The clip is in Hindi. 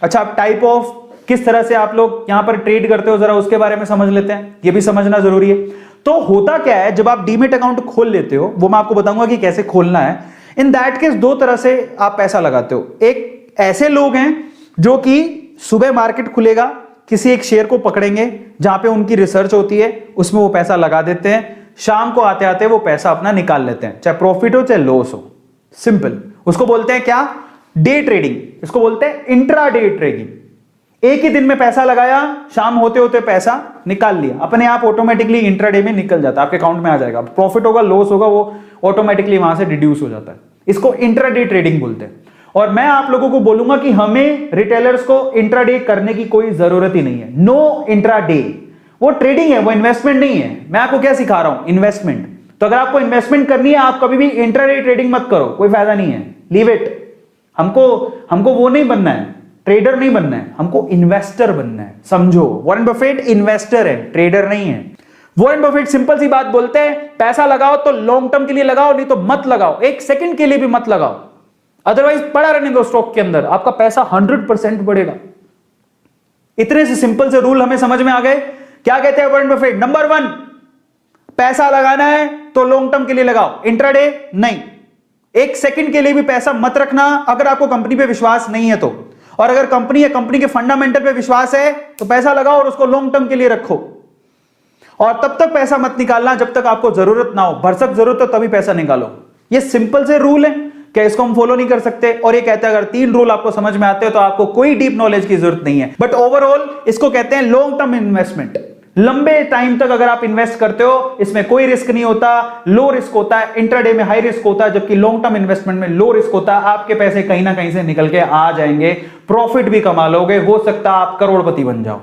अच्छा, अब टाइप ऑफ किस तरह से आप लोग यहां पर ट्रेड करते हो, जरा उसके बारे में समझ लेते हैं, ये भी समझना जरूरी है। तो होता क्या है, जब आप डीमेट अकाउंट खोल लेते हो, वो मैं आपको बताऊंगा कि कैसे खोलना है। इन दैट केस दो तरह से आप पैसा लगाते हो। एक ऐसे लोग हैं जो कि सुबह मार्केट खुलेगा, किसी एक शेयर को पकड़ेंगे जहां पे उनकी रिसर्च होती है, उसमें वो पैसा लगा देते हैं, शाम को आते आते वो पैसा अपना निकाल लेते हैं, चाहे प्रॉफिट हो चाहे लॉस हो। सिंपल, उसको बोलते हैं क्या, डे ट्रेडिंग। इसको बोलते हैं इंट्रा डे ट्रेडिंग। एक ही दिन में पैसा लगाया, शाम होते होते पैसा निकाल लिया, अपने आप ऑटोमेटिकली इंट्राडे में निकल जाता है, आपके अकाउंट में आ जाएगा। प्रॉफिट होगा लॉस होगा वो ऑटोमेटिकली वहां से डिड्यूस हो जाता है। इसको इंट्राडे ट्रेडिंग बोलते हैं। और मैं आप लोगों को बोलूंगा कि हमें रिटेलर्स को इंट्राडे करने की कोई जरूरत ही नहीं है। नो इंट्राडे, वो ट्रेडिंग है, वो इन्वेस्टमेंट नहीं है। मैं आपको क्या सिखा रहा हूं, इन्वेस्टमेंट। तो अगर आपको इन्वेस्टमेंट करनी है, आप कभी भी इंट्राडे ट्रेडिंग मत करो, कोई फायदा नहीं है, लीव इट। हमको वो नहीं बनना है, ट्रेडर नहीं बनना है, हमको इन्वेस्टर बनना है, समझो। वॉरेन बफेट इन्वेस्टर है, ट्रेडर नहीं है। वॉरेन बफेट सिंपल सी बात बोलते हैं, पैसा लगाओ तो लॉन्ग टर्म के लिए लगाओ, नहीं तो मत लगाओ, एक सेकंड के लिए भी मत लगाओ, अदरवाइज पड़ा रहने दो स्टॉक के अंदर, आपका पैसा 100% बढ़ेगा। इतने से सिंपल से रूल हमें समझ में आ गए। क्या कहते हैं वॉरेन बफेट, नंबर 1, पैसा लगाना है तो लॉन्ग टर्म के लिए लगाओ, इंट्राडे नहीं। एक सेकंड के लिए भी पैसा मत रखना अगर आपको कंपनी पे विश्वास नहीं है तो। और अगर कंपनी या कंपनी के फंडामेंटल पे विश्वास है तो पैसा लगाओ और उसको लॉन्ग टर्म के लिए रखो। और तब तक पैसा मत निकालना जब तक आपको जरूरत ना हो, भरसक जरूरत हो तभी पैसा निकालो। ये सिंपल से रूल है, क्या इसको हम फॉलो नहीं कर सकते? और ये कहते हैं अगर 3 रूल आपको समझ में आते हो तो आपको कोई डीप नॉलेज की जरूरत नहीं है। बट ओवरऑल इसको कहते हैं लॉन्ग टर्म इन्वेस्टमेंट। लंबे टाइम तक अगर आप इन्वेस्ट करते हो, इसमें कोई रिस्क नहीं होता, लो रिस्क होता है। इंट्राडे में हाई रिस्क होता है, जबकि लॉन्ग टर्म इन्वेस्टमेंट में लो रिस्क होता है। आपके पैसे कहीं ना कहीं से निकल के आ जाएंगे, प्रॉफिट भी कमा लोगे, हो सकता है आप करोड़पति बन जाओ।